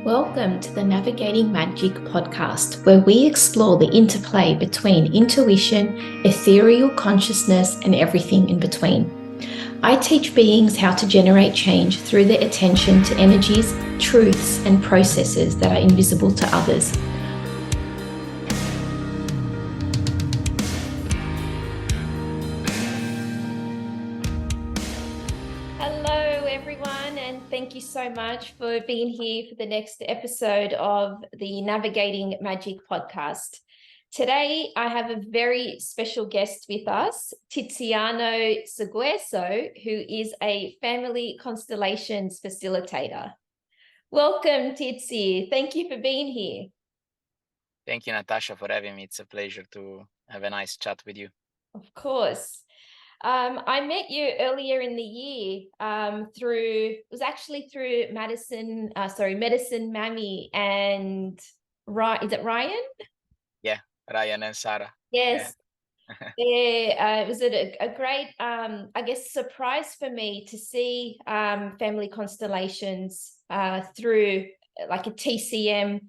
Welcome to the Navigating Magic podcast, where we explore the interplay between intuition, ethereal consciousness, and everything in between. I teach beings how to generate change through their attention to energies, truths, and processes that are invisible to others. Thank you so much for being here for the next episode of the Navigating Magic podcast. Today, I have a very special guest with us, Tiziano Sguerso, who is a Family Constellations Facilitator. Welcome, Tizi. Thank you for being here. Thank you, Natasha, for having me. It's a pleasure to have a nice chat with you. Of course. I met you earlier in the year through Medicine Mammy and is it Ryan? Yeah, Ryan and Sarah. Yes. Yeah. It was a great, I guess, surprise for me to see Family Constellations through like a TCM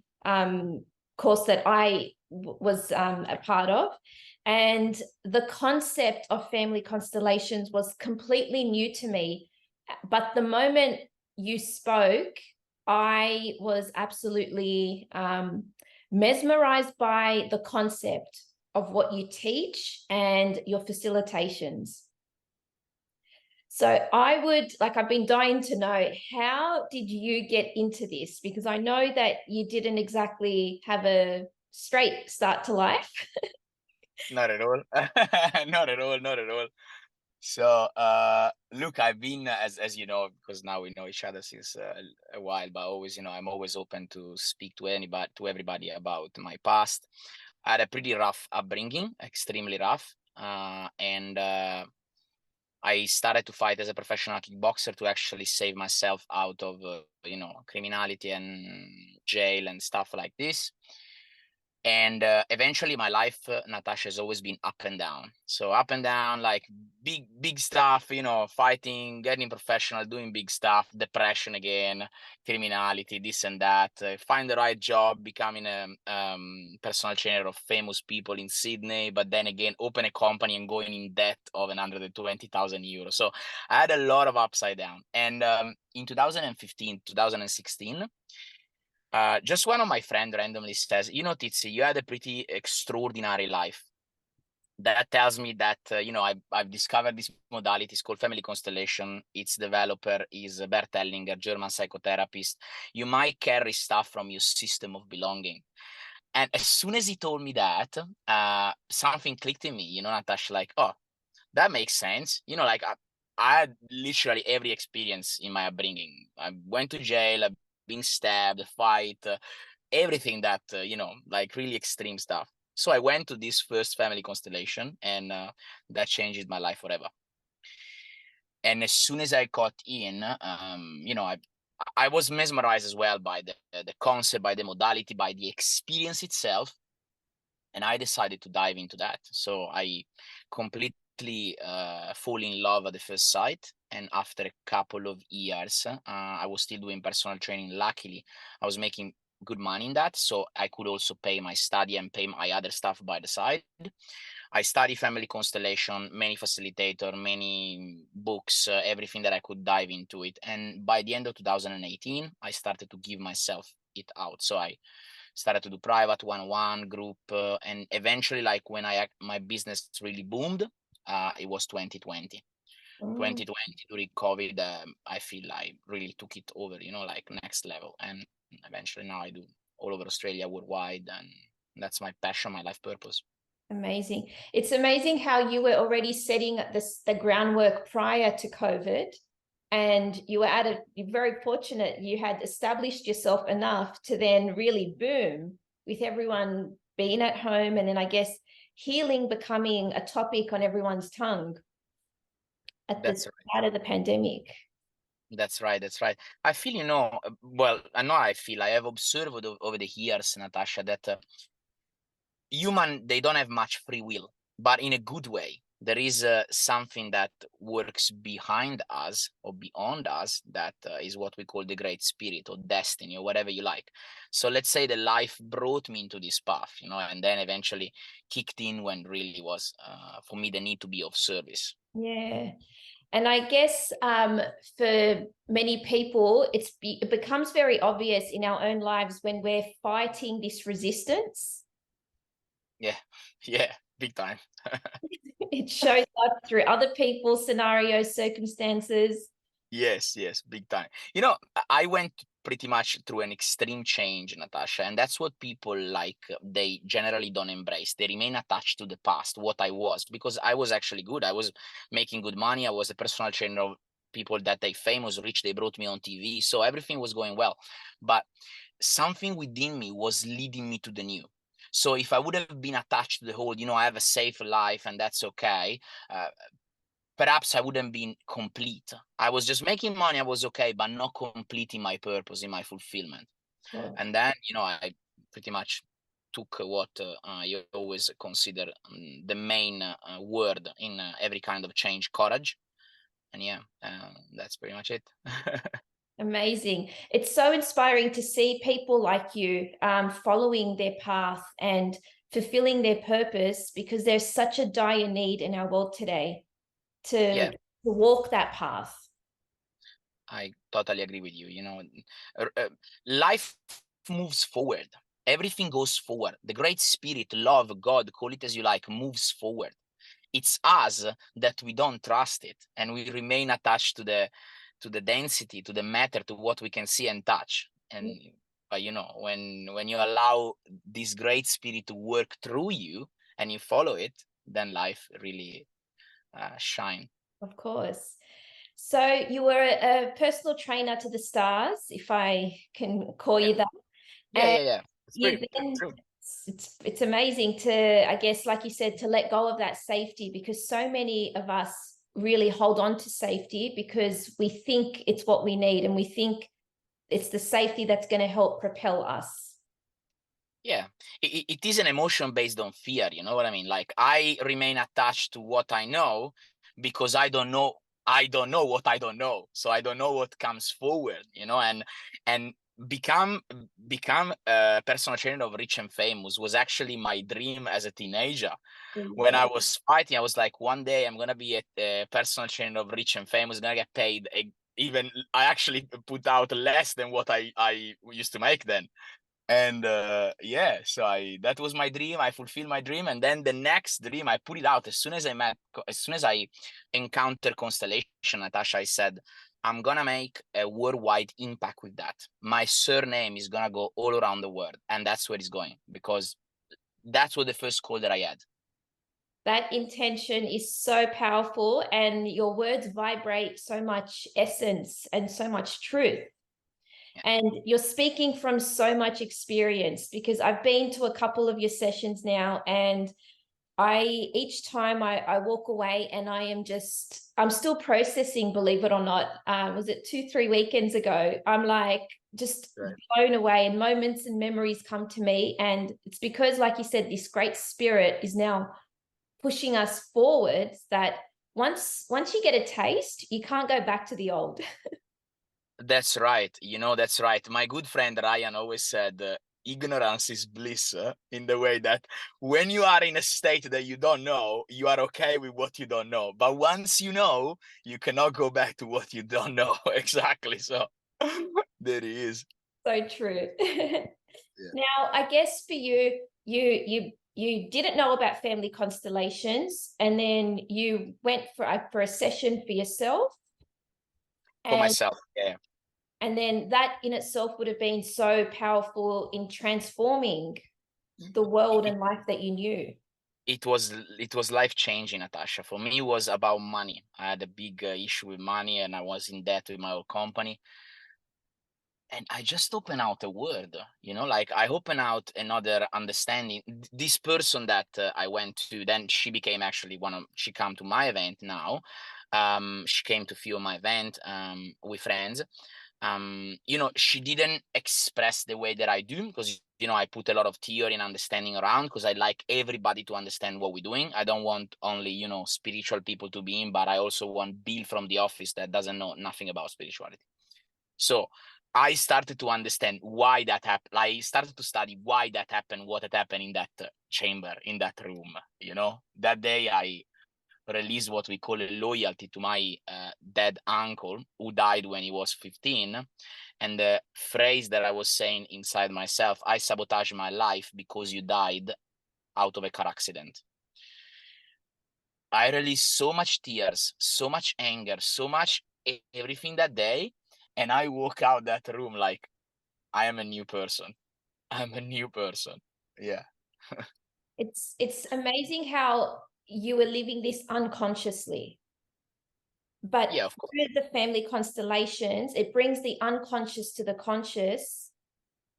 course that I was a part of. And the concept of family constellations was completely new to me. But the moment you spoke, I was absolutely mesmerized by the concept of what you teach and your facilitations. So I've been dying to know, how did you get into this? Because I know that you didn't exactly have a straight start to life. Not at all. Not at all. So, look, I've been, as you know, because now we know each other since a while, but always, I'm always open to speak to everybody about my past. I had a pretty rough upbringing, extremely rough, and I started to fight as a professional kickboxer to actually save myself out of, criminality and jail and stuff like this. And eventually my life, Natasha, has always been up and down. So up and down, like big stuff, fighting, getting professional, doing big stuff, depression again, criminality, this and that, find the right job, becoming a personal trainer of famous people in Sydney, but then again, open a company and going in debt of 120,000 euros. So I had a lot of upside down. And in 2015, 2016, just one of my friends randomly says, Tizi, you had a pretty extraordinary life. That tells me that, I've discovered this modality. It's called Family Constellation. Its developer is Bert Hellinger, German psychotherapist. You might carry stuff from your system of belonging. And as soon as he told me that, something clicked in me, Natasha, like, oh, that makes sense. I had literally every experience in my upbringing. I went to jail, I've been stabbed, fight, everything that, like really extreme stuff. So I went to this first family constellation, and that changed my life forever. And as soon as I got in, I was mesmerized as well by the concept, by the modality, by the experience itself. And I decided to dive into that. So I completely fall in love at the first sight. And after a couple of years, I was still doing personal training. Luckily, I was making good money in that, so I could also pay my study and pay my other stuff by the side. I studied family constellation, many facilitator, many books, everything that I could dive into it. And by the end of 2018, I started to give myself it out. So I started to do private one-on-one group, and eventually, like when my business really boomed, it was 2020. 2020 during COVID, I feel I really took it over, like next level. And eventually now I do all over Australia, worldwide, and that's my passion, my life purpose. Amazing. It's amazing how you were already setting the groundwork prior to COVID, and you're very fortunate you had established yourself enough to then really boom with everyone being at home, and then I guess healing becoming a topic on everyone's tongue at the start of the pandemic. That's right. I feel, I have observed over the years, Natasha, that human, they don't have much free will, but in a good way. there is something that works behind us or beyond us, that is what we call the great spirit or destiny or whatever you like. So let's say the life brought me into this path, and then eventually kicked in when really was for me the need to be of service. Yeah. And I guess for many people, it becomes very obvious in our own lives when we're fighting this resistance. Yeah, yeah, big time. It shows up through other people's scenarios, circumstances. Yes, yes, big time. I went pretty much through an extreme change, Natasha, and that's what people like, they generally don't embrace. They remain attached to the past, what I was, because I was actually good. I was making good money. I was a personal trainer of people that they famous, rich. They brought me on TV. So everything was going well. But something within me was leading me to the new. So if I would have been attached to the whole, I have a safe life and that's okay, perhaps I wouldn't been complete. I was just making money, I was okay, but not completing my purpose in my fulfillment. Cool. And then, I pretty much took what you always consider the main word in every kind of change, courage. And yeah, that's pretty much it. Amazing. It's so inspiring to see people like you following their path and fulfilling their purpose, because there's such a dire need in our world today Yeah, to walk that path. I totally agree with you. Life moves forward. Everything goes forward. The great spirit, love, God, call it as you like, moves forward. It's us that we don't trust it, and we remain attached to the density, to the matter, to what we can see and touch. And but when you allow this great spirit to work through you and you follow it, then life really shine. Of course. So you were a personal trainer to the stars, if I can call Yeah, you that. yeah, And yeah, yeah. It's you pretty then true. it's amazing to, I guess, like you said, to let go of that safety, because so many of us really hold on to safety because we think it's what we need, and we think it's the safety that's going to help propel us. Yeah, it is an emotion based on fear. You know what I mean? Like, I remain attached to what I know because I don't know. I don't know what I don't know, so I don't know what comes forward. And become a personal trainer of rich and famous was actually my dream as a teenager. When I was fighting, I was like, one day I'm gonna be a personal trainer of rich and famous, gonna get paid. Even I actually put out less than what I used to make then. And yeah, so that was my dream. I fulfilled my dream, and then the next dream I put it out as soon as I encountered constellation, Natasha. I said, I'm gonna make a worldwide impact with that. My surname is gonna go all around the world, and that's where it's going, because that's what the first call that I had. That intention is so powerful, and your words vibrate so much essence and so much truth. Yeah, And you're speaking from so much experience, because I've been to a couple of your sessions now, and each time I walk away and I'm still processing, believe it or not. Was it 2-3 weekends ago? I'm like just right. blown away, and moments and memories come to me. And it's because, like you said, this great spirit is now pushing us forward, that once you get a taste, you can't go back to the old. That's right. That's right. My good friend Ryan always said, ignorance is bliss, in the way that when you are in a state that you don't know, you are okay with what you don't know. But once you know, you cannot go back to what you don't know. Exactly. So there he is. So true. Yeah. Now, I guess for you, you didn't know about family constellations, and then you went for a session for yourself, For and myself. Yeah. then that in itself would have been so powerful in transforming the world It, and life that you knew. it was life changing, Natasha. For me, it was about money. I had a big issue with money, and I was in debt with my old company. And I just open out a word, like I open out another understanding. This person that I went to, then she became actually she come to my event now. She came to few of my event with friends. she didn't express the way that I do, because I put a lot of theory and understanding around, because I like everybody to understand what we're doing. I don't want only spiritual people to be in, but I also want Bill from the office that doesn't know nothing about spirituality. So I started to understand why that happened. I started to study why that happened, what had happened in that chamber, in that room. That day I released what we call a loyalty to my dead uncle, who died when he was 15. And the phrase that I was saying inside myself, I sabotage my life because you died out of a car accident. I released so much tears, so much anger, so much everything that day. And I walk out that room like, I am a new person. I'm a new person. Yeah. It's amazing how you were living this unconsciously. But Yeah, of course. through the family constellations, it brings the unconscious to the conscious.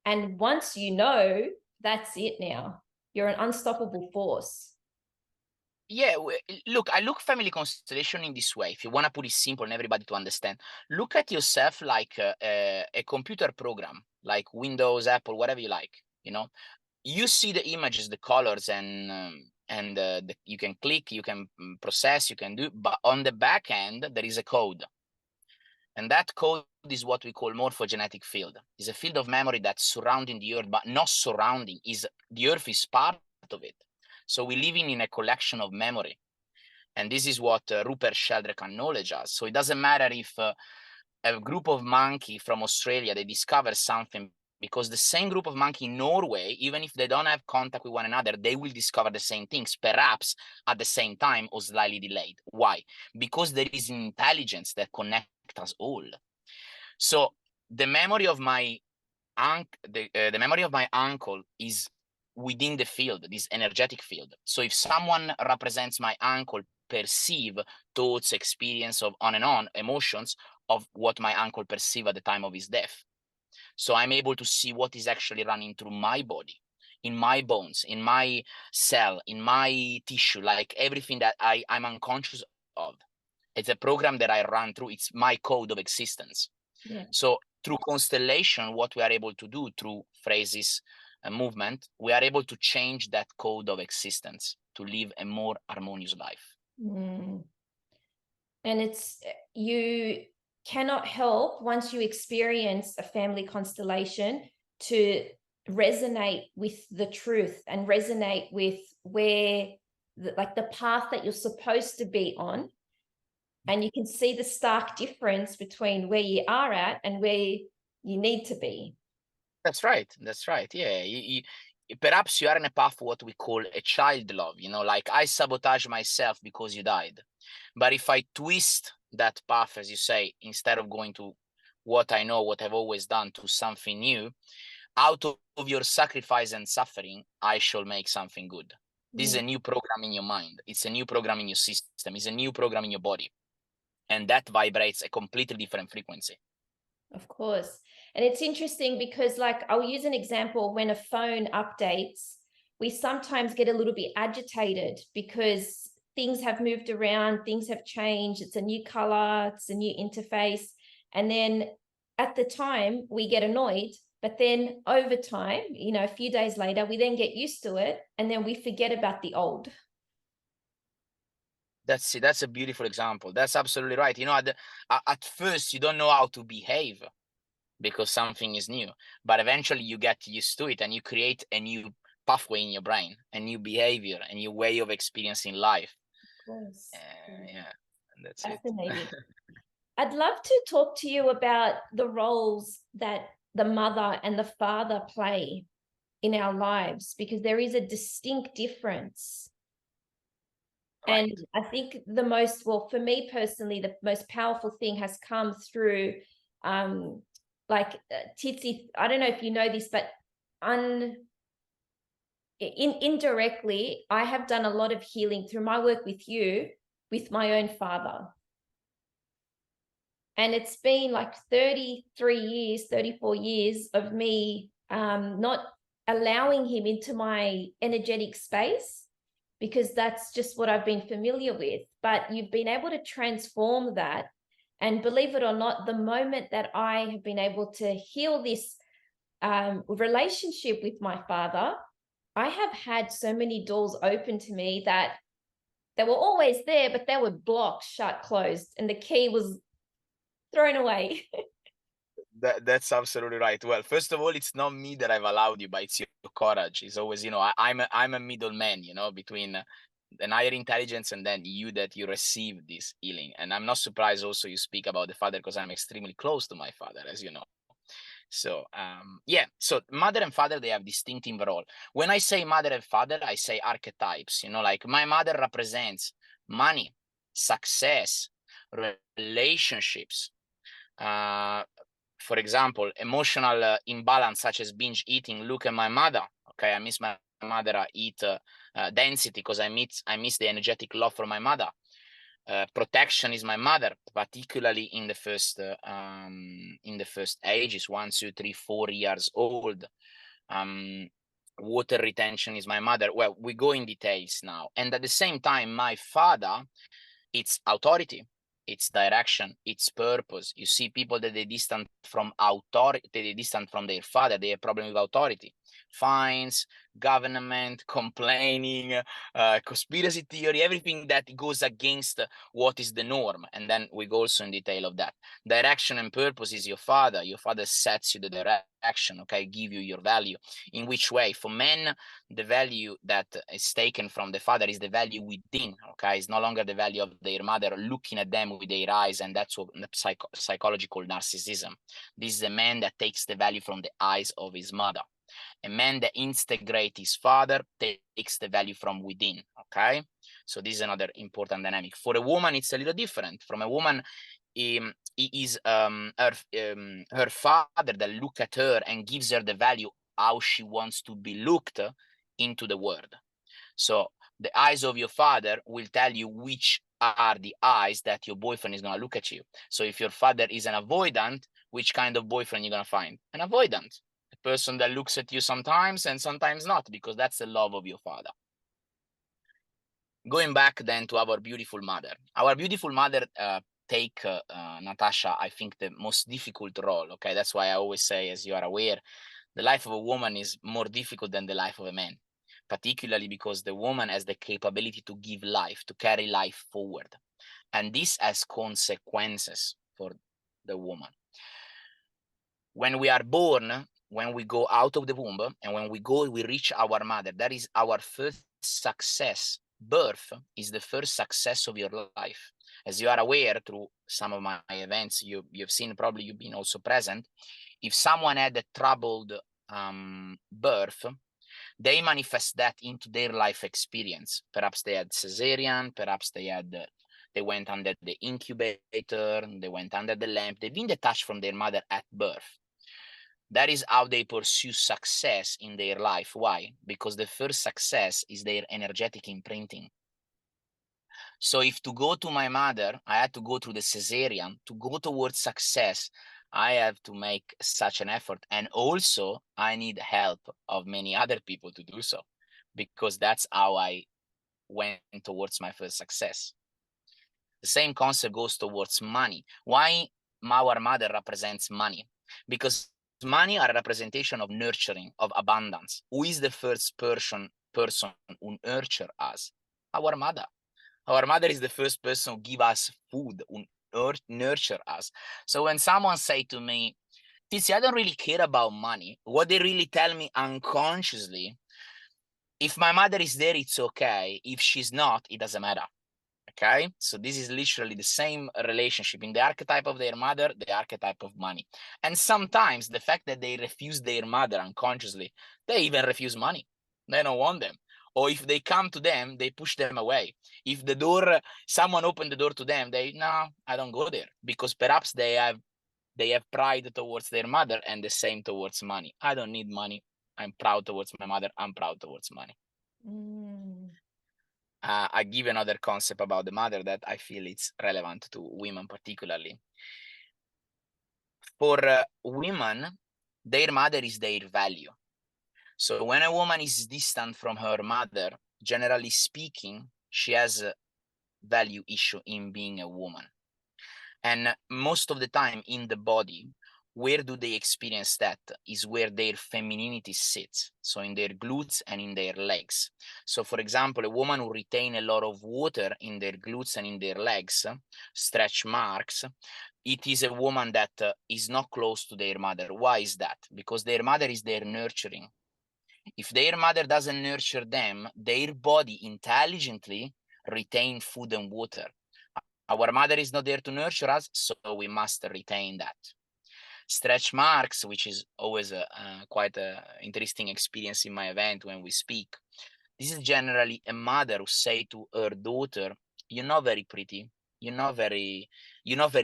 And once you know, that's it now. You're an unstoppable force. Yeah, look, I look family constellation in this way. If you want to put it simple and everybody to understand, look at yourself like a computer program, like Windows, Apple, whatever you like. You see the images, the colors, and you can click, you can process, you can do. But on the back end, there is a code, and that code is what we call morphogenetic field. It's a field of memory that's surrounding the earth, but not surrounding. The earth is part of it. So we're living in a collection of memory. And this is what Rupert Sheldrake acknowledged us. So it doesn't matter if a group of monkey from Australia, they discover something, because the same group of monkey in Norway, even if they don't have contact with one another, they will discover the same things, perhaps at the same time or slightly delayed. Why? Because there is an intelligence that connects us all. So the memory of my the memory of my uncle is within the field, this energetic field. So if someone represents my uncle, perceive thoughts, experience of on and on emotions of what my uncle perceived at the time of his death. So I'm able to see what is actually running through my body, in my bones, in my cell, in my tissue, like everything that I'm unconscious of. It's a program that I run through. It's my code of existence. Yeah. So through constellation, what we are able to do through phrases and movement, we are able to change that code of existence to live a more harmonious life. Mm. And you cannot help, once you experience a family constellation, to resonate with the truth and resonate with where the path that you're supposed to be on. And you can see the stark difference between where you are at and where you need to be. That's right. That's right. Yeah. Perhaps you are in a path, what we call a child love, like I sabotage myself because you died. But if I twist that path, as you say, instead of going to what I know, what I've always done, to something new, out of your sacrifice and suffering, I shall make something good. This is a new program in your mind. It's a new program in your system. It's a new program in your body. And that vibrates a completely different frequency. Of course. And it's interesting because, like, I'll use an example. When a phone updates, we sometimes get a little bit agitated because things have moved around, things have changed. It's a new color, it's a new interface. And then at the time, we get annoyed. But then over time, a few days later, we then get used to it. And then we forget about the old. That's a beautiful example. That's absolutely right. At first, you don't know how to behave because something is new, but eventually you get used to it and you create a new pathway in your brain, a new behavior, a new way of experiencing life. Of course. Yeah, and that's Fascinating. it. I'd love to talk to you about the roles that the mother and the father play in our lives, because there is a distinct difference. Right. And I think for me personally, the most powerful thing has come through Tizi. I don't know if you know this, but indirectly, I have done a lot of healing through my work with you, with my own father. And it's been like 33 years, 34 years of me not allowing him into my energetic space, because that's just what I've been familiar with. But you've been able to transform that And believe it or not, the moment that I have been able to heal this relationship with my father, I have had so many doors open to me that they were always there, but they were blocked, shut, closed, and the key was thrown away. That's absolutely right. Well, first of all, it's not me that I've allowed you, but it's your courage. It's always, I'm a middleman, between an higher intelligence and then you, that you receive this healing. And I'm not surprised also you speak about the father, because I'm extremely close to my father, as you know. So yeah, so mother and father, they have distinctive role. When I say mother and father, I say archetypes, like my mother represents money, success, relationships, for example, emotional imbalance such as binge eating. Look at my mother. Okay, I miss my mother. I eat density because I miss the energetic love for my mother. Protection is my mother, particularly in the first ages, 1, 2, 3, 4 years old. Water retention is my mother. Well, we go in details now. And at the same time, my father, it's authority, it's direction, it's purpose. You see people that they distant from authority, they distant from their father, they have problem with authority. Fines, government, complaining, conspiracy theory, everything that goes against what is the norm. And then we go also in detail of that. Direction and purpose is your father. Your father sets you the direction, okay, give you your value. In which way? For men, the value that is taken from the father is the value within, okay? It's no longer the value of their mother looking at them with their eyes, and that's what the psychology called narcissism. This is a man that takes the value from the eyes of his mother. A man that integrates his father takes the value from within, okay? So this is another important dynamic. For a woman, it's a little different. From a woman, it is her father that look at her and gives her the value how she wants to be looked into the world. So the eyes of your father will tell you which are the eyes that your boyfriend is going to look at you. So if your father is an avoidant, which kind of boyfriend you're going to find? An avoidant, a person that looks at you sometimes and sometimes not, because that's the love of your father. Going back then to our beautiful mother. Our beautiful mother take Natasha, I think, the most difficult role. Okay, that's why I always say, as you are aware, the life of a woman is more difficult than the life of a man, particularly because the woman has the capability to give life, to carry life forward. And this has consequences for the woman. When we are born, when we go out of the womb, and when we reach our mother, that is our first success. Birth is the first success of your life. As you are aware through some of my events, you've seen, probably you've been also present. If someone had a troubled birth, they manifest that into their life experience. Perhaps they had cesarean, perhaps they went under the incubator, they went under the lamp, they've been detached from their mother at birth. That is how they pursue success in their life. Why? Because the first success is their energetic imprinting. So if to go to my mother, I had to go through the cesarean, to go towards success, I have to make such an effort. And also I need help of many other people to do so, because that's how I went towards my first success. The same concept goes towards money. Why our mother represents money? Because money are a representation of nurturing, of abundance. Who is the first person who nurture us? Our mother. Our mother is the first person who give us food, who nurture us. So when someone say to me, Tizi, I don't really care about money, what they really tell me unconsciously, if my mother is there, it's okay. If she's not, it doesn't matter. Okay, so this is literally the same relationship in the archetype of their mother, the archetype of money. And sometimes the fact that they refuse their mother unconsciously, they even refuse money. They don't want them. Or if they come to them, they push them away. If the door, someone opened the door to them, no, I don't go there, because perhaps they have pride towards their mother and the same towards money. I don't need money. I'm proud towards my mother. I'm proud towards money. I give another concept about the mother that I feel it's relevant to women particularly. For women, their mother is their value. So when a woman is distant from her mother, generally speaking, she has a value issue in being a woman. And most of the time in the body, where do they experience that is where their femininity sits. So in their glutes and in their legs. So for example, a woman who retain a lot of water in their glutes and in their legs, stretch marks, it is a woman that is not close to their mother. Why is that? Because their mother is their nurturing. If their mother doesn't nurture them, their body intelligently retain food and water. Our mother is not there to nurture us, so we must retain that. Stretch marks, which is always quite an interesting experience in my event when we speak. This is generally a mother who say to her daughter, "You're not very pretty. You're not very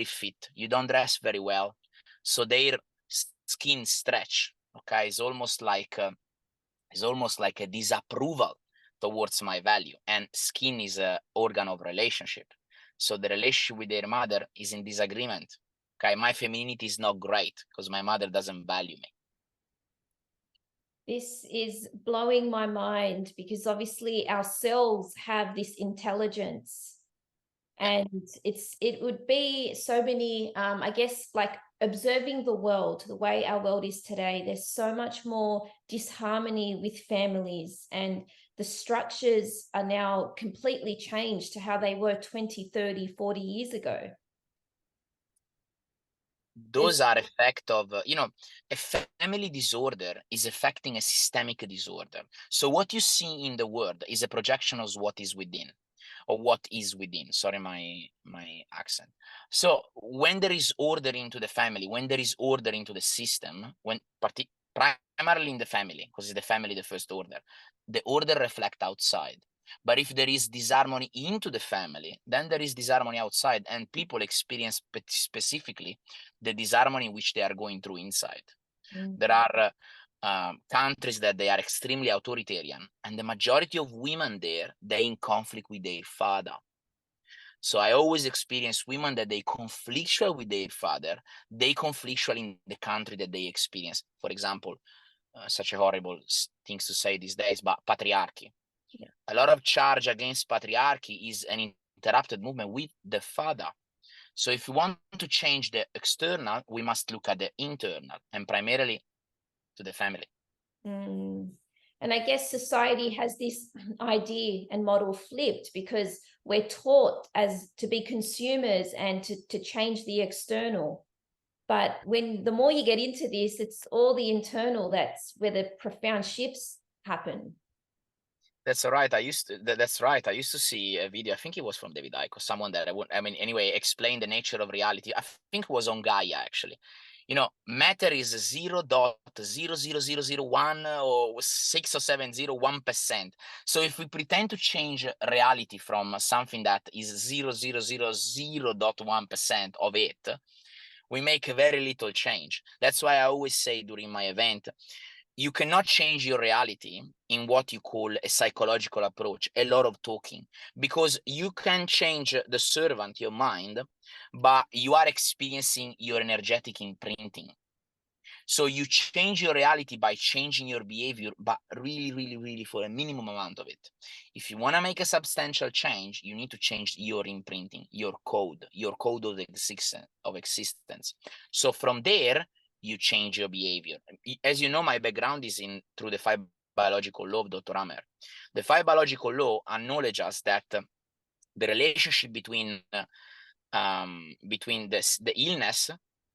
fit. You don't dress very well." So their skin stretch. Okay, it's almost like a disapproval towards my value. And skin is an organ of relationship. So the relationship with their mother is in disagreement. Okay, my femininity is not great because my mother doesn't value me. This is blowing my mind, because obviously our cells have this intelligence, and it would be so many, I guess, like observing the world, the way our world is today, there's so much more disharmony with families, and the structures are now completely changed to how they were 20, 30, 40 years ago. Those are effect of, a family disorder is affecting a systemic disorder. So what you see in the world is a projection of what is within. Or what is within. Sorry, my accent. So when there is order into the family, when there is order into the system, when primarily in the family, because it's the family the first order, the order reflect outside. But if there is disharmony into the family, then there is disharmony outside, and people experience specifically the disharmony which they are going through inside. There are countries that they are extremely authoritarian, and the majority of women there, they're in conflict with their father. So I always experience women that they conflictual with their father, they conflictual in the country that they experience. For example, such a horrible things to say these days, but patriarchy. Yeah. A lot of charge against patriarchy is an interrupted movement with the father. So if we want to change the external, we must look at the internal, and primarily to the family. And I guess society has this idea and model flipped, because we're taught as to be consumers and to change the external. But when the more you get into this, it's all the internal that's where the profound shifts happen. That's right. That's right. I used to see a video. I think it was from David Icke or someone that anyway, explain the nature of reality. I think it was on Gaia actually. Matter is 0.00001 or 6 or 701%. So if we pretend to change reality from something that is 0.000.1% of it, we make very little change. That's why I always say during my event, you cannot change your reality in what you call a psychological approach, a lot of talking, because you can change the servant, your mind, but you are experiencing your energetic imprinting. So you change your reality by changing your behavior, but really, really, really for a minimum amount of it. If you want to make a substantial change, you need to change your imprinting, your code of existence. So from there, you change your behavior. As you know, my background is through the 5 biological law of Dr. Hammer. The 5 biological law acknowledge us that the relationship between the illness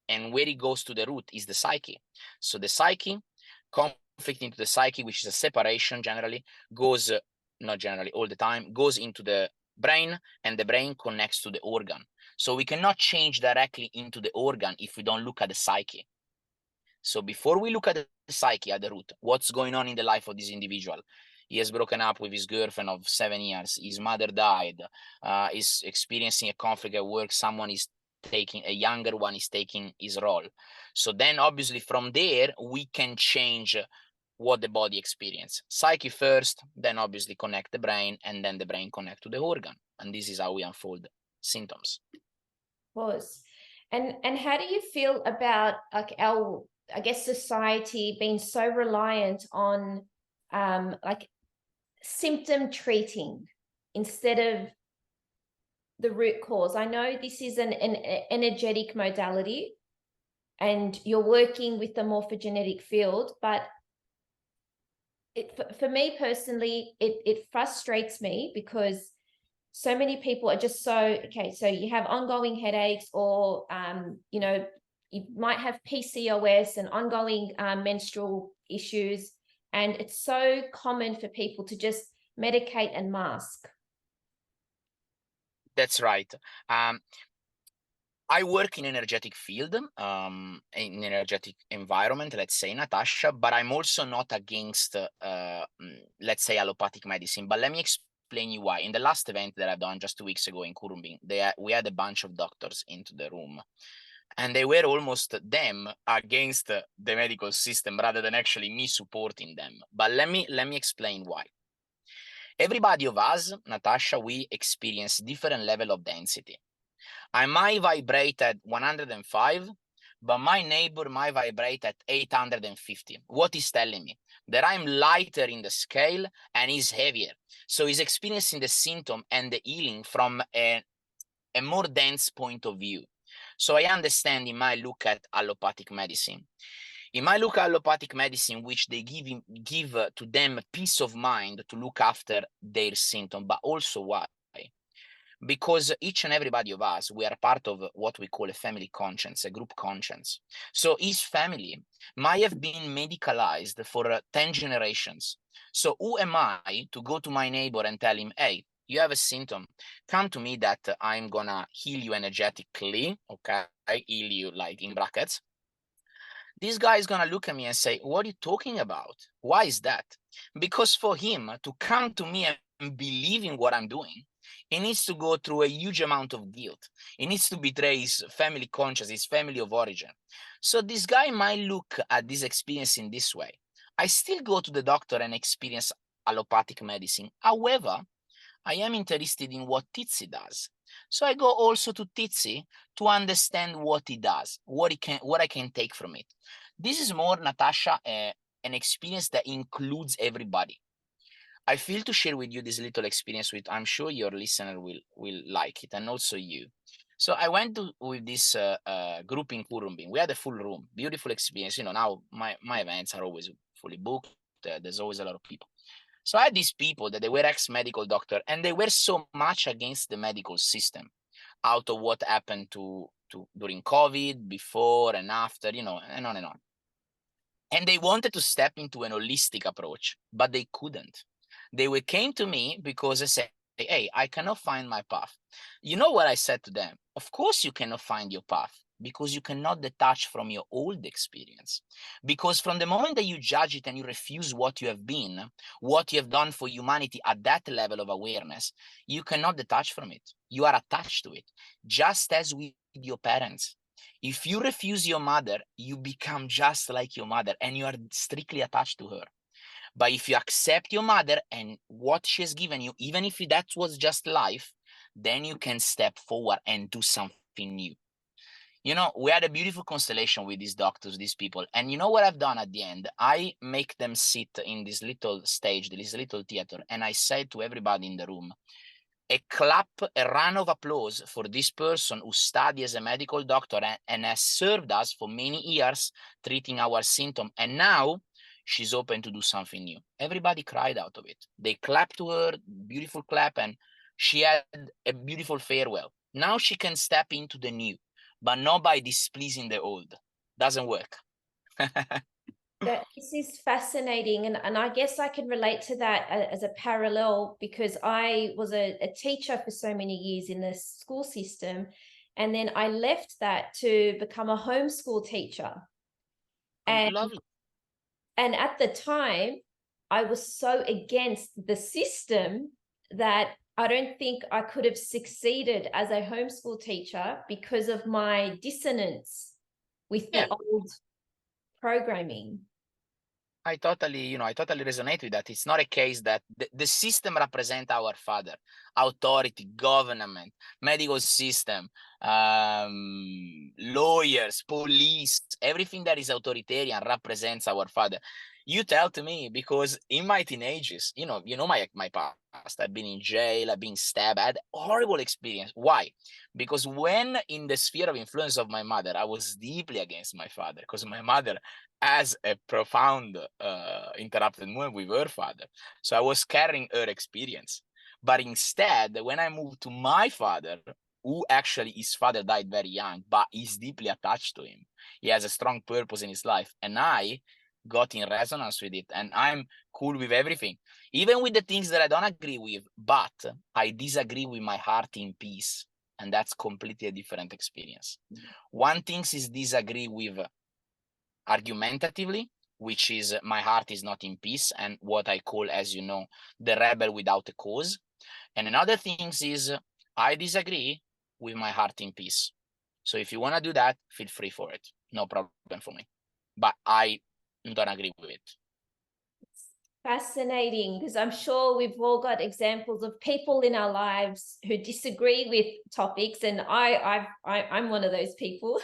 and where it goes to the root is the psyche. So the psyche, conflict into the psyche, which is a separation generally, goes, not generally, all the time, goes into the brain, and the brain connects to the organ. So we cannot change directly into the organ if we don't look at the psyche. So before we look at the psyche, at the root, what's going on in the life of this individual? He has broken up with his girlfriend of 7 years. His mother died. Is experiencing a conflict at work. A younger one is taking his role. So then obviously from there, we can change what the body experiences. Psyche first, then obviously connect the brain, and then the brain connect to the organ. And this is how we unfold symptoms. Of course. And how do you feel about like our, I guess, society being so reliant on like symptom treating instead of the root cause. I know this is an energetic modality and you're working with the morphogenetic field, but for me personally, it frustrates me because so many people are just so, okay, so you have ongoing headaches, or you know, you might have PCOS and ongoing menstrual issues, and it's so common for people to just medicate and mask. That's right. I work in energetic field, in energetic environment, let's say, Natasha, but I'm also not against, let's say, allopathic medicine. But let me explain you why. In the last event that I've done just 2 weeks ago in Kurumbin, we had a bunch of doctors into the room, and they were almost them against the medical system rather than actually me supporting them. But let me explain why. Everybody of us, Natasha, we experience different level of density. I might vibrate at 105, but my neighbor might vibrate at 850. What is telling me? That I'm lighter in the scale and he's heavier. So he's experiencing the symptom and the healing from a more dense point of view. So I understand he might look at allopathic medicine. He might look at allopathic medicine, which they give to them peace of mind to look after their symptom, but also why? Because each and everybody of us, we are part of what we call a family conscience, a group conscience. So each family might have been medicalized for 10 generations. So who am I to go to my neighbor and tell him, hey, you have a symptom, come to me that I'm gonna heal you energetically, okay? Heal you like in brackets. This guy is gonna look at me and say, what are you talking about? Why is that? Because for him to come to me and believe in what I'm doing, he needs to go through a huge amount of guilt. He needs to betray his family conscience, his family of origin. So this guy might look at this experience in this way. I still go to the doctor and experience allopathic medicine. However, I am interested in what Tizi does. So I go also to Tizi to understand what he does, what I can take from it. This is more, Natasha, an experience that includes everybody. I feel to share with you this little experience with, I'm sure your listener will like it, and also you. So I went with this group in Kurumbin. We had a full room, beautiful experience. You know, now my events are always fully booked. There's always a lot of people. So I had these people that they were ex-medical doctor, and they were so much against the medical system out of what happened to during COVID, before and after, you know, and on and on. And they wanted to step into an holistic approach, but they couldn't. They came to me because they said, hey, I cannot find my path. You know what I said to them? Of course you cannot find your path, because you cannot detach from your old experience. Because from the moment that you judge it and you refuse what you have been, what you have done for humanity at that level of awareness, you cannot detach from it. You are attached to it, just as with your parents. If you refuse your mother, you become just like your mother and you are strictly attached to her. But if you accept your mother and what she has given you, even if that was just life, then you can step forward and do something new. You know, we had a beautiful constellation with these doctors, these people. And you know what I've done at the end? I make them sit in this little stage, this little theater, and I said to everybody in the room, a clap, a round of applause for this person who studied as a medical doctor and has served us for many years treating our symptom. And now she's open to do something new. Everybody cried out of it. They clapped to her, beautiful clap, and she had a beautiful farewell. Now she can step into the new, but not by displeasing the old. Doesn't work. This is fascinating, and I guess I can relate to that as a parallel, because I was a teacher for so many years in the school system, and then I left that to become a homeschool teacher. And Lovely. And at the time, I was so against the system that I don't think I could have succeeded as a homeschool teacher because of my dissonance with the old programming. I totally resonate with that. It's not a case that the system represents our father, authority, government, medical system, lawyers, police, everything that is authoritarian represents our father. you tell to me, because in my teenagers, my past, I've been in jail, I've been stabbed, I had horrible experience. Why? Because when in the sphere of influence of my mother, I was deeply against my father, because my mother has a profound interrupted movement with her father. So I was carrying her experience. But instead, when I moved to my father, who actually his father died very young, but he's deeply attached to him. He has a strong purpose in his life. And I got in resonance with it, and I'm cool with everything, even with the things that I don't agree with, but I disagree with my heart in peace. And that's completely a different experience. One thing is disagree with argumentatively, which is my heart is not in peace, and what I call, as you know, the rebel without a cause. And another thing is I disagree with my heart in peace. So if you want to do that, feel free for it. No problem for me. But I don't agree with it. Fascinating, because I'm sure we've all got examples of people in our lives who disagree with topics, and I'm one of those people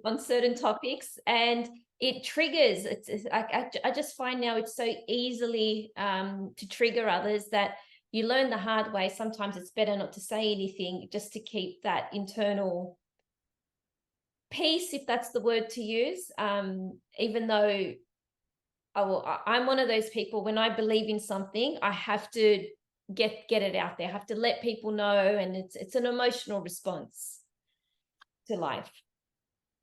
on certain topics, and it triggers. I just find now it's so easily to trigger others that you learn the hard way. Sometimes it's better not to say anything, just to keep that internal peace, if that's the word to use. Even though I'm one of those people, when I believe in something, I have to get it out there. I have to let people know, and it's an emotional response to life.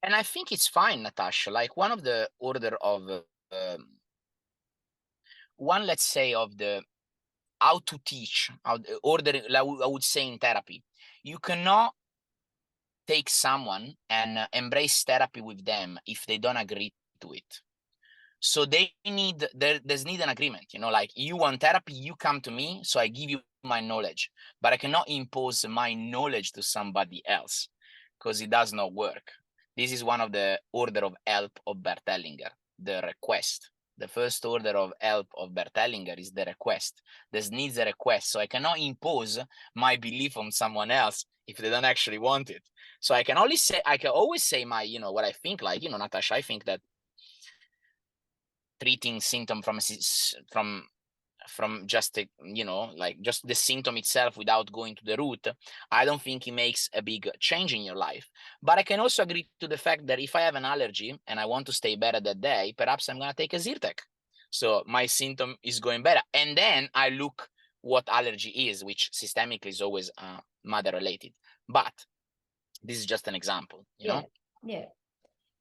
And I think it's fine, Natasha. Like one of the order of one, let's say, of the how to teach, how the order, I would say in therapy, you cannot take someone and embrace therapy with them if they don't agree to it. So there's need an agreement, like you want therapy, you come to me, so I give you my knowledge, but I cannot impose my knowledge to somebody else, because it does not work. This is one of the order of help of Bert Hellinger, the request. The first order of help of Bert Hellinger is the request. This needs a request, so I cannot impose my belief on someone else if they don't actually want it. So I can always say my, what I think, like, Natasha, I think that treating symptom from just like just the symptom itself without going to the root, I don't think it makes a big change in your life. But I can also agree to the fact that if I have an allergy and I want to stay better that day, perhaps I'm going to take a Zyrtec, so my symptom is going better, and then I look what allergy is, which systemically is always mother related. But this is just an example, Yeah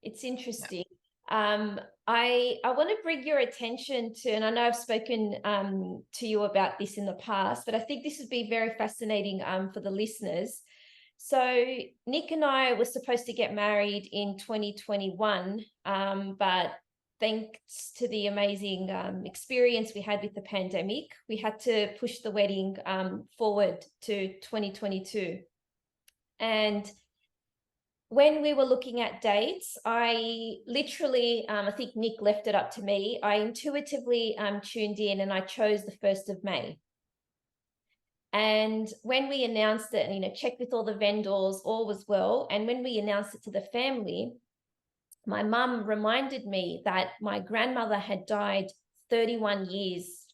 It's interesting. I want to bring your attention to, and I know I've spoken to you about this in the past, but I think this would be very fascinating for the listeners. So Nick and I were supposed to get married in 2021, but thanks to the amazing experience we had with the pandemic, we had to push the wedding forward to 2022. And when we were looking at dates, I literally, I think Nick left it up to me. I intuitively tuned in and I chose the 1st of May. And when we announced it, checked with all the vendors, all was well. And when we announced it to the family, my mum reminded me that my grandmother had died 31 years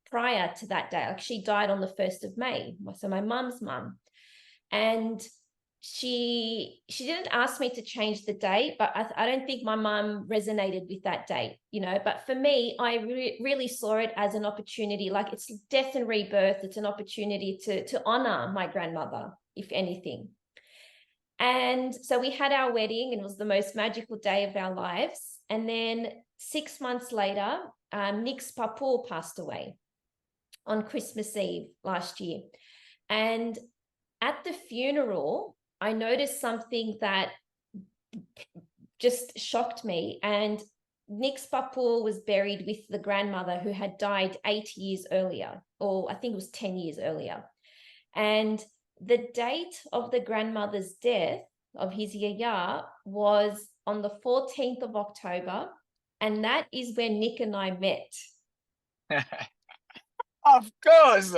prior to that day. Like, she died on the 1st of May. So my mum's mum. And she didn't ask me to change the date, but I don't think my mum resonated with that date, but for me, I really saw it as an opportunity. Like, it's death and rebirth. It's an opportunity to honor my grandmother, if anything. And so we had our wedding, and it was the most magical day of our lives. And then 6 months later, Nick's papu passed away on Christmas Eve last year. And at the funeral, I noticed something that just shocked me. And Nick's papu was buried with the grandmother who had died 8 years earlier, or I think it was 10 years earlier. And the date of the grandmother's death, of his yaya, was on the 14th of October. And that is where Nick and I met. Of course.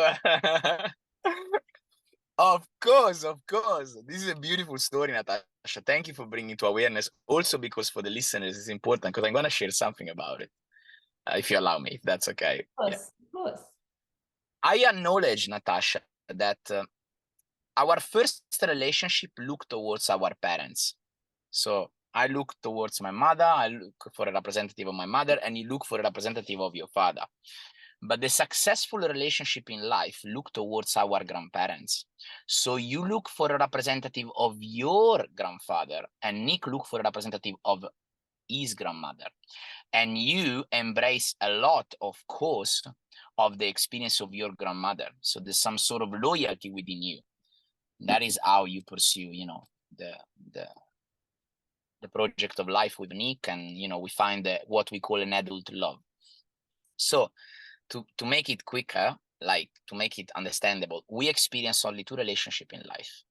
Of course. This is a beautiful story, Natasha. Thank you for bringing it to awareness. Also, because for the listeners, it's important, because I'm going to share something about it. if you allow me, if that's okay. Of Yeah. course, of course. I acknowledge, Natasha, that our first relationship looked towards our parents. So I look towards my mother, I look for a representative of my mother, and you look for a representative of your father. But the successful relationship in life look towards our grandparents. So you look for a representative of your grandfather, and Nick look for a representative of his grandmother. And you embrace a lot, of course, of the experience of your grandmother. So there's some sort of loyalty within you. That is how you pursue, the the the project of life with Nick, and we find what we call an adult love. So to make it quicker, like to make it understandable, we experience only two relationships in life.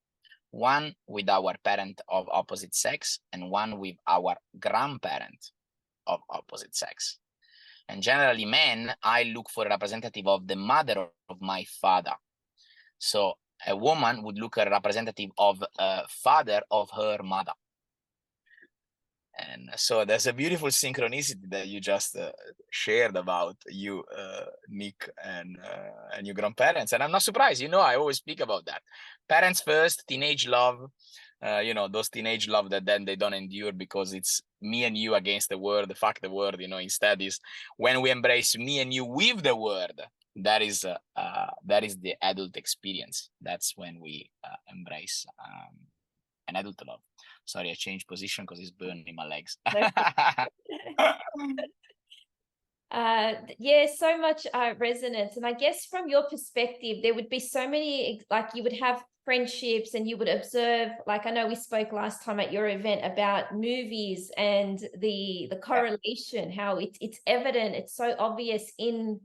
One with our parent of opposite sex, and one with our grandparent of opposite sex. And generally, men, I look for a representative of the mother of my father. So a woman would look at a representative of a father of her mother. And so there's a beautiful synchronicity that you just shared about you, Nick, and your grandparents. And I'm not surprised. I always speak about that. Parents first, teenage love. Those teenage love that then they don't endure because it's me and you against the world. Fuck the world. Instead is when we embrace me and you with the world. That is the adult experience. That's when we embrace an adult love. Sorry, I changed position because it's burning my legs. Yeah, so much resonance. And I guess from your perspective, there would be so many, like you would have friendships and you would observe, like I know we spoke last time at your event about movies and the correlation, how it's evident, it's so obvious in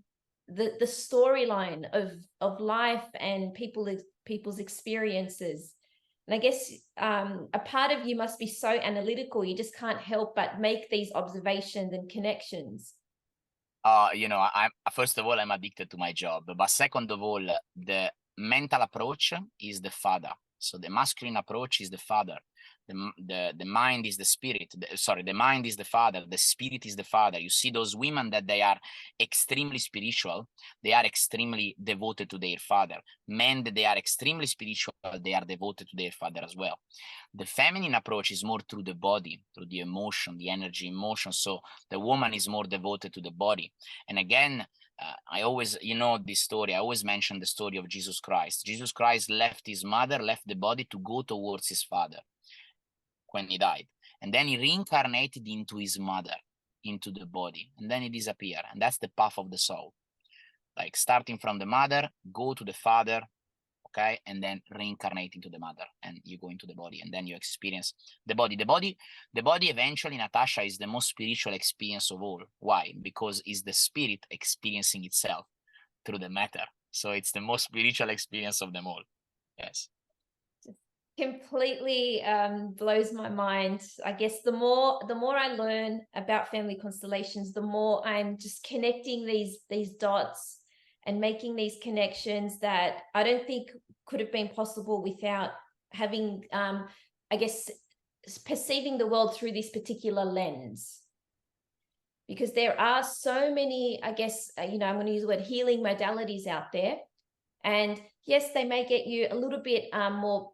the storyline of life and people's experiences. And I guess a part of you must be so analytical, you just can't help but make these observations and connections. I'm first of all, I'm addicted to my job, but second of all, the mental approach is the father. So the masculine approach is the father. The mind is the spirit. The mind is the father. The spirit is the father. You see those women that they are extremely spiritual. They are extremely devoted to their father. Men that they are extremely spiritual, they are devoted to their father as well. The feminine approach is more through the body, through the emotion, the energy, emotion. So the woman is more devoted to the body. And again, I always, this story, I always mention the story of Jesus Christ. Jesus Christ left his mother, left the body to go towards his father when he died. And then he reincarnated into his mother, into the body, and then he disappeared. And that's the path of the soul. Like starting from the mother, go to the father, okay, and then reincarnate into the mother, and you go into the body, and then you experience the body. The body eventually, Natasha, is the most spiritual experience of all. Why? Because it's the spirit experiencing itself through the matter. So it's the most spiritual experience of them all. Yes. Completely blows my mind. I guess the more I learn about family constellations, the more I'm just connecting these dots and making these connections that I don't think could have been possible without having I guess perceiving the world through this particular lens. Because there are so many, I guess, I'm going to use the word healing modalities out there. And yes, they may get you a little bit more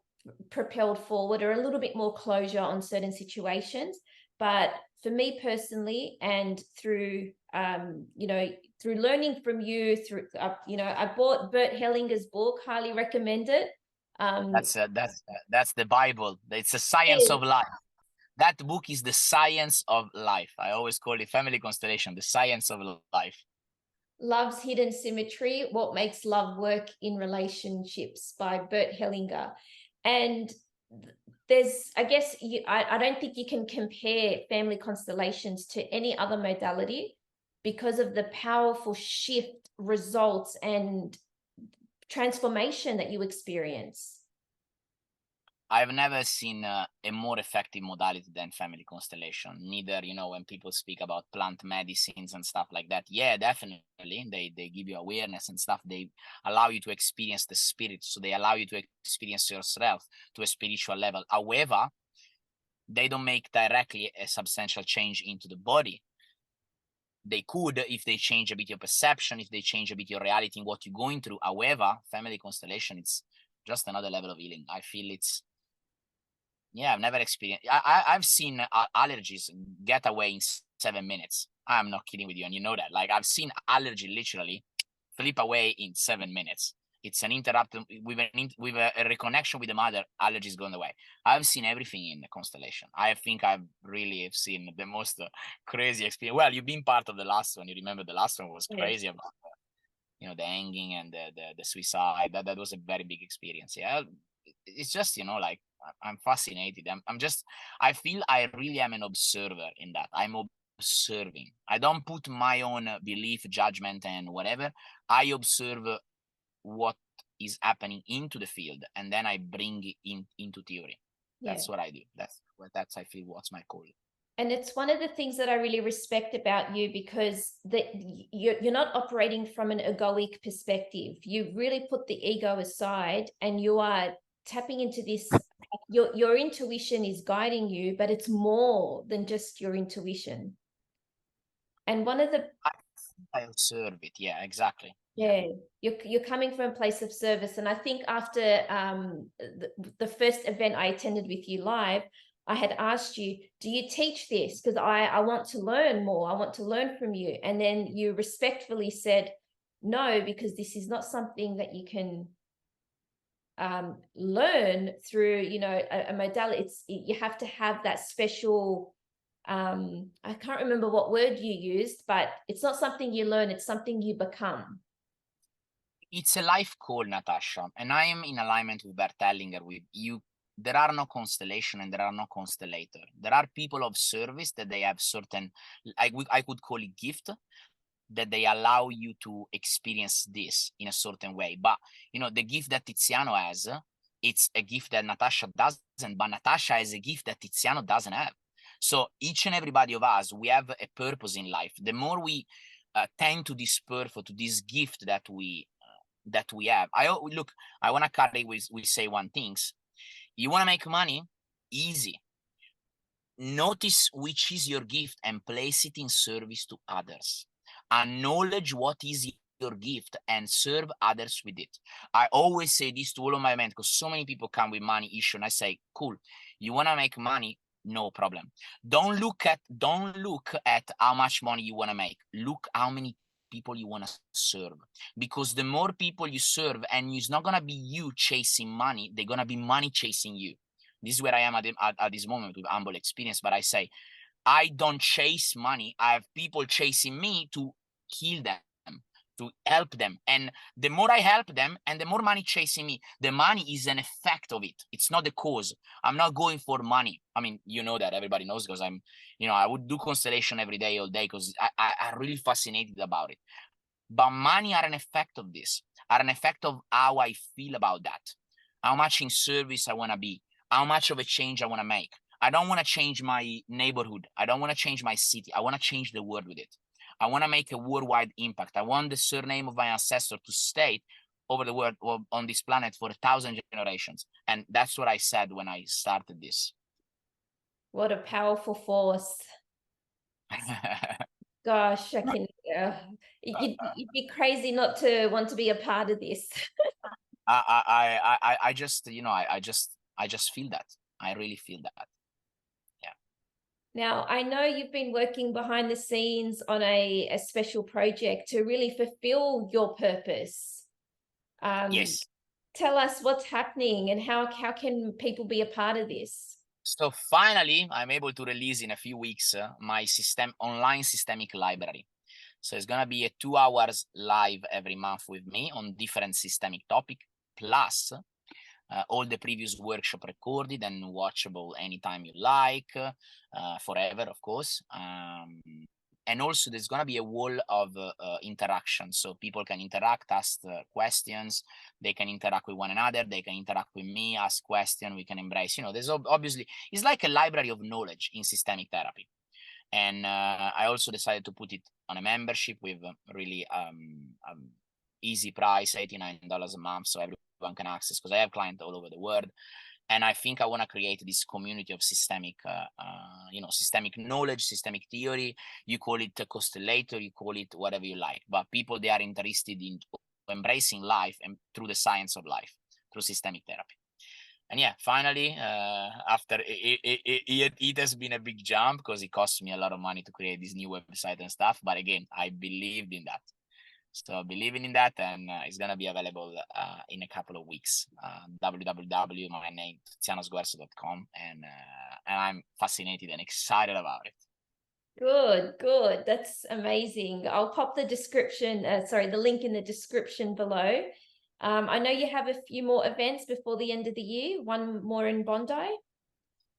propelled forward or a little bit more closure on certain situations. But for me personally, and through, through learning from you, I bought Bert Hellinger's book, highly recommend it. That's the Bible. It's a science of life. That book is the science of life. I always call it Family Constellation, the science of life. Love's Hidden Symmetry, What Makes Love Work in Relationships by Bert Hellinger. And there's, I guess, I don't think you can compare family constellations to any other modality because of the powerful shift, results, and transformation that you experience. I've never seen a more effective modality than family constellation. Neither, when people speak about plant medicines and stuff like that. Yeah, definitely. They give you awareness and stuff. They allow you to experience the spirit. So they allow you to experience yourself to a spiritual level. However, they don't make directly a substantial change into the body. they could if they change a bit your perception, if they change a bit your reality in what you're going through. However, family constellation, it's just another level of healing. I feel it's, yeah, I've never experienced. I've seen allergies get away in 7 minutes. I'm not kidding with you, and you know that. Like, I've seen allergy literally flip away in 7 minutes. It's an interrupt with a reconnection with the mother. Allergies gone away. I've seen everything in the constellation. I think I've really seen the most crazy experience. Well, you've been part of the last one. You remember the last one was Yes. crazy about the hanging and the suicide. That was a very big experience. Yeah, it's just like I'm fascinated. I feel I really am an observer in that. I'm observing. I don't put my own belief, judgment, and whatever. I observe what is happening into the field, and then I bring it into theory. Yeah. That's what I do. That's I feel what's my call. And it's one of the things that I really respect about you, because you're not operating from an egoic perspective. You really put the ego aside, and you are tapping into this. Your intuition is guiding you, but it's more than just your intuition. And one of the I observe it. Yeah, exactly. yeah, you're coming from a place of service. And I think after the first event I attended with you live, I had asked you, do you teach this? Because I want to learn more. I want to learn from you. And then you respectfully said, no, because this is not something that you can learn through, a modality. You have to have that special, I can't remember what word you used, but it's not something you learn, it's something you become. It's a life call, Natasha, and I am in alignment with Bert Hellinger. With you, there are no constellation and there are no constellator. There are people of service that they have certain, I could call it gift, that they allow you to experience this in a certain way. But the gift that Tiziano has, it's a gift that Natasha doesn't, but Natasha has a gift that Tiziano doesn't have. So each and everybody of us, we have a purpose in life. The more we tend to this purpose, to this gift that we have. I want to carry we say one things. You want to make money? Easy. Notice which is your gift and place it in service to others. Acknowledge what is your gift and serve others with it. I always say this to all of my men, because so many people come with money issue, and I say, cool, you want to make money? No problem. Don't look at how much money you want to make. Look how many people you want to serve, because the more people you serve, and it's not going to be you chasing money, they're going to be money chasing you. This is where I am at this moment with humble experience. But I say, I don't chase money. I have people chasing me to heal them, to help them. And the more I help them and the more money chasing me, the money is an effect of it. It's not the cause. I'm not going for money. I mean, that everybody knows, because I would do constellation every day, all day, because I'm really fascinated about it. But money are an effect of this, are an effect of how I feel about that, how much in service I want to be, how much of a change I want to make. I don't want to change my neighborhood. I don't want to change my city. I want to change the world with it. I want to make a worldwide impact. I want the surname of my ancestor to stay over the world, or on this planet, for 1,000 generations. And that's what I said when I started this. What a powerful force. Gosh, I can, you'd be crazy not to want to be a part of this. I just, I just feel that. I really feel that. Yeah. Now, I know you've been working behind the scenes on a special project to really fulfill your purpose. Yes. Tell us what's happening and how can people be a part of this? So finally, I'm able to release in a few weeks my online systemic library. So it's gonna be a 2 hours live every month with me on different systemic topic, plus all the previous workshop recorded and watchable anytime you like, forever, of course. And also there's going to be a wall of interaction, so people can interact, ask questions, they can interact with one another, they can interact with me, ask questions, we can embrace, there's obviously, it's like a library of knowledge in systemic therapy. And I also decided to put it on a membership with really easy price, $89 a month, so everyone can access, because I have clients all over the world. And I think I want to create this community of systemic, systemic knowledge, systemic theory. You call it a constellator, you call it whatever you like, but people, they are interested in embracing life and through the science of life, through systemic therapy. And yeah, finally, after it has been a big jump because it cost me a lot of money to create this new website and stuff. But again, I believed in that. So believing in that, and it's gonna be available in a couple of weeks. www, my name, TizianoSguerso.com, and I'm fascinated and excited about it. Good. That's amazing. I'll pop the the link in the description below. I know you have a few more events before the end of the year, one more in Bondi.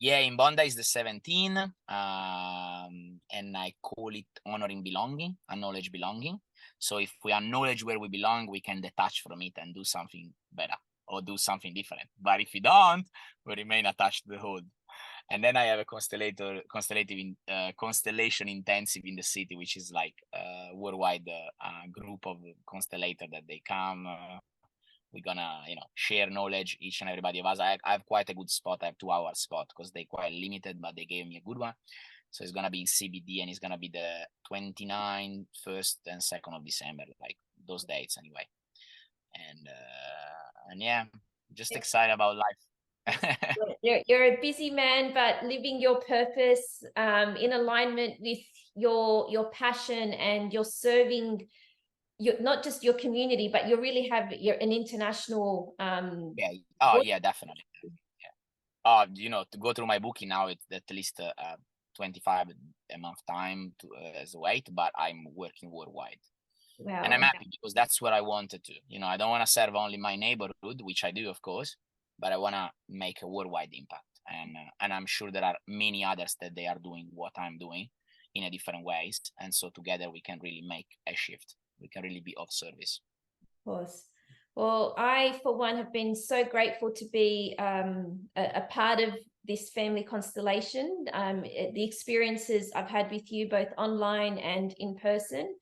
Yeah, in Bondi is the 17th, and I call it honoring belonging, acknowledge belonging. So if we acknowledge where we belong, we can detach from it and do something better or do something different. But if we don't, we remain attached to the hood. And then I have a constellation intensive in the city, which is like a worldwide group of constellator that they come. We're gonna, share knowledge, each and everybody of us. I have quite a good spot. I have 2-hour spot because they're quite limited, but they gave me a good one. So it's gonna be in CBD, and it's gonna be the 29th, 1st, and 2nd of December, like those dates anyway. And yeah, just excited about life. You're a busy man, but living your purpose in alignment with your passion, and you're serving not just your community, but you're an international yeah. Oh yeah, definitely. Yeah. To go through my booking now, it's at least 25 a month time as a wait, but I'm working worldwide. Wow. And I'm happy because that's what I wanted to. I don't want to serve only my neighborhood, which I do, of course, but I want to make a worldwide impact. And I'm sure there are many others that they are doing what I'm doing in a different ways. And so together we can really make a shift. We can really be of service. Of course. Well, I, for one, have been so grateful to be a part of this family constellation. The experiences I've had with you both online and in person.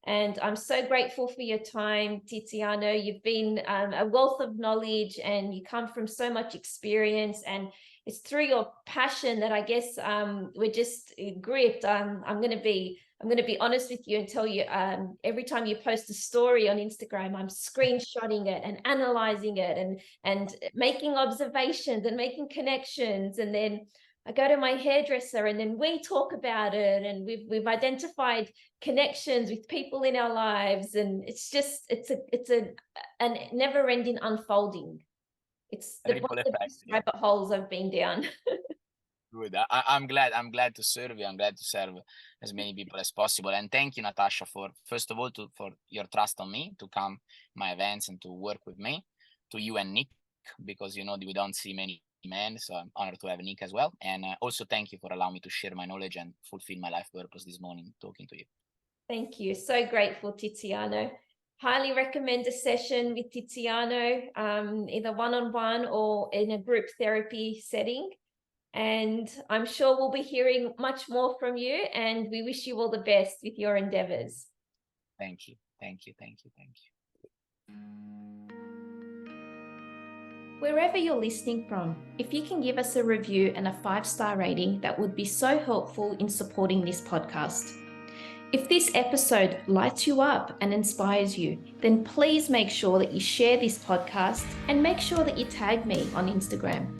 And I'm so grateful for your time, Tiziano. You've been a wealth of knowledge, and you come from so much experience, and it's through your passion that I guess we're just gripped. I'm going to be honest with you and tell you, every time you post a story on Instagram, I'm screenshotting it and analyzing it and making observations and making connections. And then I go to my hairdresser, and then we talk about it, and we've identified connections with people in our lives, and it's a never-ending unfolding. It's the rabbit holes I've been down. Good. I'm glad to serve you. I'm glad to serve as many people as possible. And thank you, Natasha, for first of all for your trust on me to come my events and to work with me. To you and Nick, because we don't see many men, so I'm honored to have Nick as well. And also thank you for allowing me to share my knowledge and fulfill my life purpose this morning talking to you. Thank you. So grateful, Tiziano. Highly recommend a session with Tiziano, either one-on-one or in a group therapy setting. And I'm sure we'll be hearing much more from you, and we wish you all the best with your endeavors. Thank you. Wherever you're listening from, if you can give us a review and a 5-star rating, that would be so helpful in supporting this podcast. If this episode lights you up and inspires you, then please make sure that you share this podcast and make sure that you tag me on Instagram.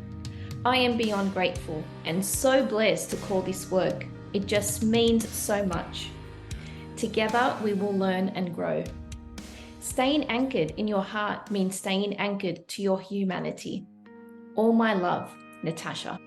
I am beyond grateful and so blessed to call this work. It just means so much. Together, we will learn and grow. Staying anchored in your heart means staying anchored to your humanity. All my love, Natasha.